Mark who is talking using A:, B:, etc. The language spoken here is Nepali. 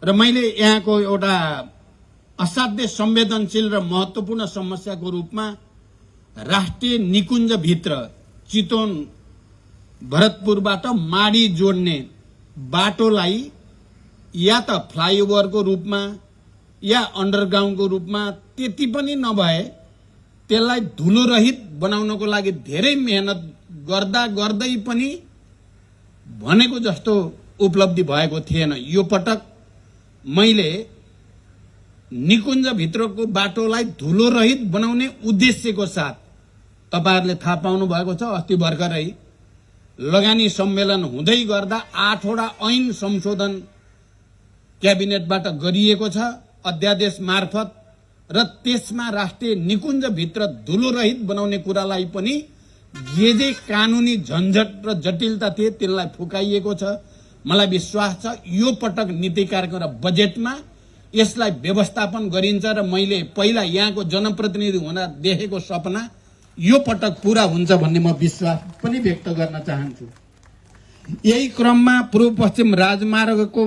A: र मैले यहाँको एउटा असाध्य संवेदनशील र महत्त्वपूर्ण समस्याको रूपमा राष्ट्रिय निकुञ्जभित्र चितवन भरतपुरबाट माडी जोड्ने बाटोलाई या त फ्लाइओभरको रूपमा या अन्डरग्राउन्डको रूपमा त्यति पनि नभए त्यसलाई धुलो रहित बनाउनको लागि धेरै मेहनत गर्दा गर्दै पनि भनेको जस्तो उपलब्धि भएको थिएन। यो पटक मैले निकुञ्जभित्रको बाटोलाई धुलो रहित बनाउने उद्देश्यको साथ तपाईहरुले थाहा पाउनु भएको छ, अस्ति भर्खरै लगानी सम्मेलन हुँदै गर्दा 8 वटा ऐन संशोधन क्याबिनेटबाट गरिएको छ अध्यादेश मार्फत, र त्यसमा राष्ट्रिय निकुञ्जभित्र धुलो रहित बनाउने कुरालाई पनि जे कानुनी झन्झट र जटिलता थिए त्यसलाई फुकाइएको छ। मलाई विश्वास छ यो पटक नीति कार्यक्रम र बजेटमा यसलाई व्यवस्थापन गरिन्छ र मैले पहिला यहाँको जनप्रतिनिधि हुँदा देखेको सपना यो पटक पूरा हुन्छ भन्ने म विश्वास पनि व्यक्त गर्न चाहन्छु। यही क्रममा पूर्व पश्चिम राजमार्गको